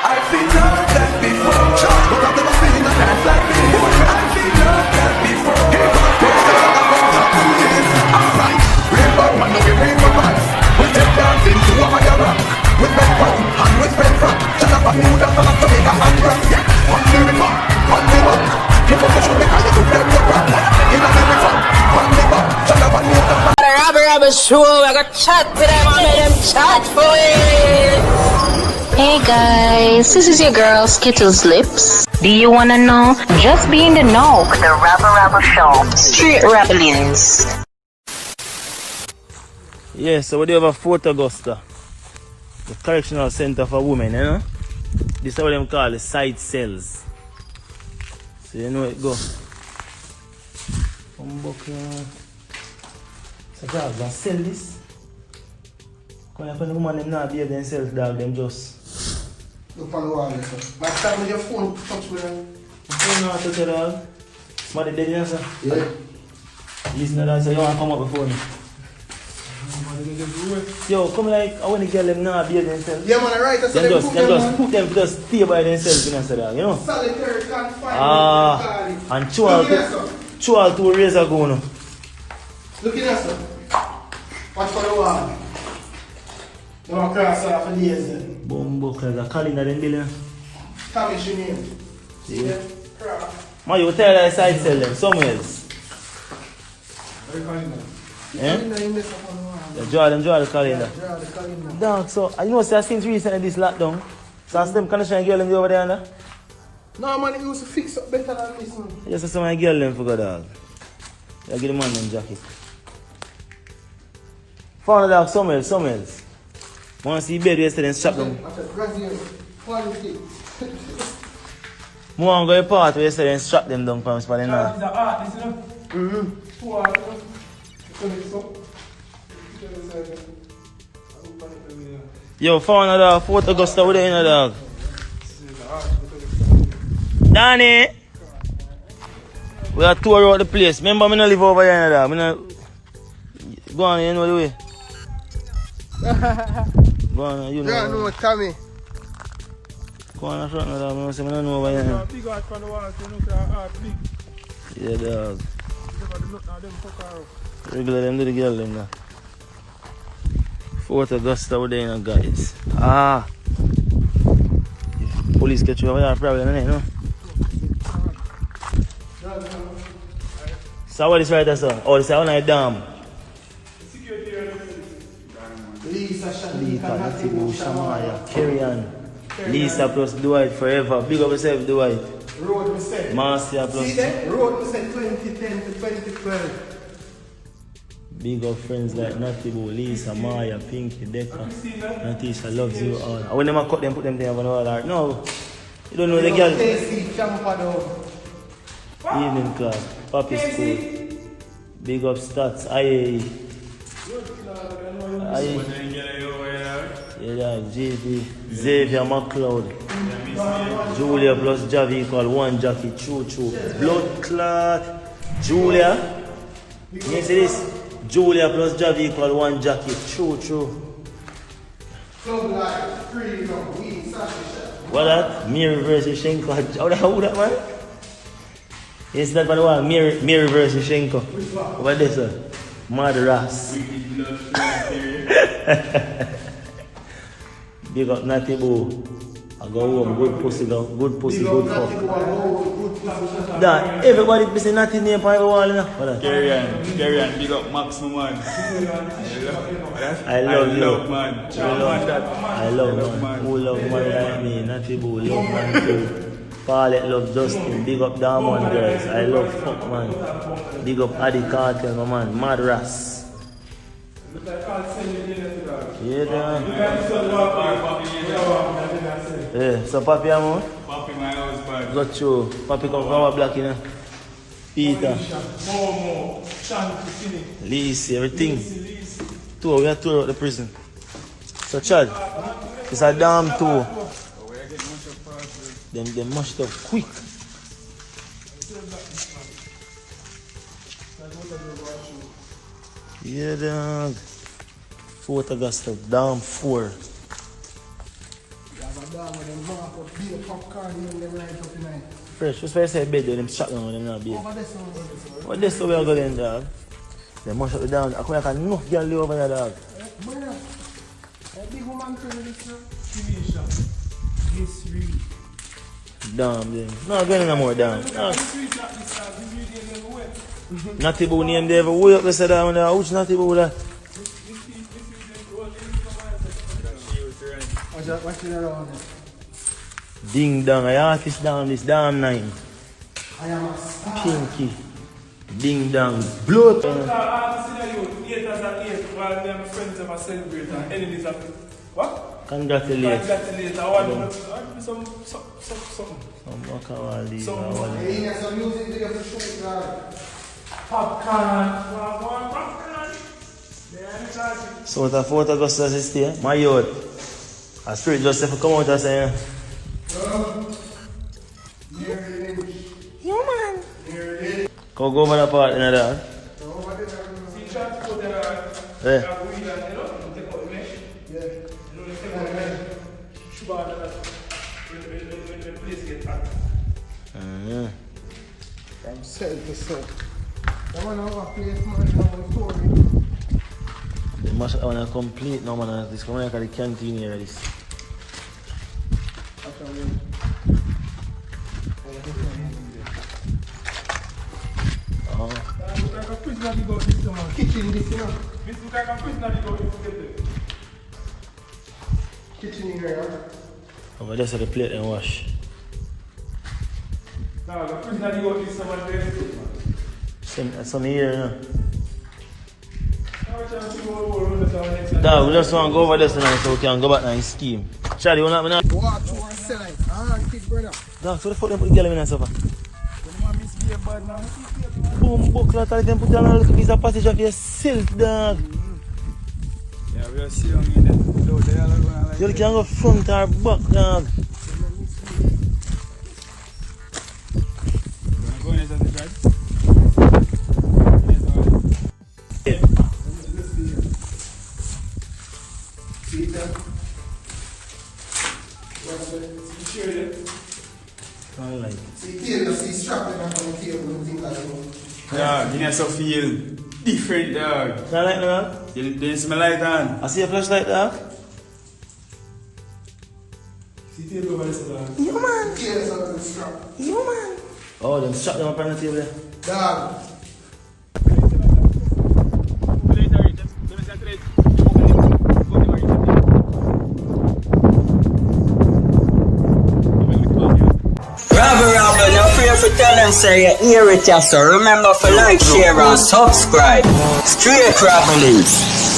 I've seen love that before, but I've never seen a dance like this. I've seen love that before. Alright, real bad man, no we bring for vibes. We take dancing to a higher rank. We spend fun and we spend frank. Shut up and move down to Jamaica and France. On the river, on the bank. You put the show me how you do them your rap. In the river, on the bank. Shut up and move down. The Rabble Rabble show, I got chat with them, I made them chat for it. Hey guys, this is your girl Skittles Lips. Do you wanna know? Just be in the know with the Rabble Rabble show. Street Rabblings. Yeah, so we do have a Fort Augusta, the correctional center for women, you know? This is what them call the side cells. So you know it go. So dog, gonna sell this. When you find the woman them not behave themselves, dog, them just. Look on the wall, sir. Last time with your phone touch with them. You don't know how to touch your dog? Somebody dead in here, sir? Yeah. Listen to that, so you want to come up before me. Yo, come like, I want to get them now behave themselves. Yeah, man, right. That's Them just put them just stay by themselves, you know, so that, you know? Solitary confinement. And chew all two razor go now. Look at that, sir. Watch for the wall. You want to cross off for days then. Bumbo, because the calendar them bill, Tommy Shinin. see? Yeah. Cross. Man, you tell that side sell them somewhere else. Eh? Draw the calendar. Draw the calendar. Dog, so, you know, say, since recently this lockdown, so I them condition and girl them over there, and that? No, man, it used to fix up better than this one. Yes, so my girl them for God, dog. I give the man them jacket. Found the dog somewhere else. Want to see bed yesterday and strap them. After Brazil, quality. Want to go to part yesterday and strap them down from spot in now. This is the art, this is the 2 art. Yo, found a dog, Fort Augusta with the dog. Danny! We are tour out the place. Remember, I don't live over here, dog. Go on, you know the way. Go on, you know. Yeah, no, Tommy. Go on, front of dog. I don't know over here. Big art from the wall, so you know art big. Yeah, dog. Regular them do the girl them now. Fort Augusta over there, guys. If police catch you over there, probably not, you know. So what is right there, sir? Oh, this is one night dam. Lisa, Shamaya, Kerry-Ann, Lisa plus Dwight forever. Big up yourself, Dwight. Road we said. Marcia plus. See that? Road we said 2010 to 2012. Big up friends like Natty Boo, Lisa, Maya, Pinky, Decca, Natisha loves you all. I will never cut them, put them there on all art. No, you don't know the girl. Evening class, Papi School. Big up stats, IAE. Yeah, JV, Xavier McLeod. Julia plus Javi equal 1 Jackie, true. Blood clot. Julia. You see this? Julia plus Javi equal 1 Jackie, true. What that? Mary versus Shenko. How that man? Yes, that for the one. Mary versus Shenko. What this sir? Mad Ras. Big up Natty Boo. I go home, good pussy, good fuck. That everybody missing Natty name on the wall, you know. Carry-on, big up Maximum man. I love man. I love man. Who love man like me? Natty Boo, love man too. Paulette love Justin. Big up Diamond girls. I love fuck man. Big up Addy Cartel, my man. Mad Ras. Yeah, yeah, so Papi amon? Papi my husband. Got you. Papi come from a black, you know. Peter. Lisi, everything. Two, we are tour out the prison. So Chad, it's a damn tour. Them mashed up quick. Yeah, dog. Fort Augusta, damn 4. dog with them mark up, beer popcorn, and them right up in there. Fresh, just why I say bed, them shot down with them not bed. Over this one, over this one. What this so we are going dog? They must shut it down. I come like enough girl live over there dog. Man, a big woman turn this now. TV shop. This real. Damn them. No going no more damn. No. Natty Boo name they ever way up there down there. Which Natty Boo that? Watch it around there. Ding dong, I artist down this damn nine. I am a star. Pinky. Ding dong. Blood. Congratulate. Some Makawali. Hey, you have some music video for shoot, dog. So at Fort Augusta is stay. My youth. A spirit just if come out and say, You man. come go over the part in there. Yeah. From cell to cell. That one over place, man, that one story. They must have a complete no man. This come like the canteen here. This. Oh. Kitchen this, you know. Kitchen in here. Over there so the plate and wash. Some here, you know. Dog, we just want to go over this tonight so we can go back and scheme. Charlie, you want to have me now? Walk to and sell it. Kid brother. Dog, so the fuck them put the girl in there, sofa? You want miss be a bad man? Boom, buckler, tell them put down a little piece of passage of your silk, dog. Yeah, we'll see you in there. You can go front or back, dog. Go in there, right? See that? I like it. See tail, see strap them on the table and things like that. Yeah, you need to feel different, dog. You like me, dog? You didn't smell like that. I see a flashlight, dog. See tail over this dog. You man. Tail is under the strap. You man. Oh, them strap them up on the table there. Dog. Rabble Rabble, no fear for tell them say you hear it, yes, so remember for like, share and subscribe. Straight Rabble.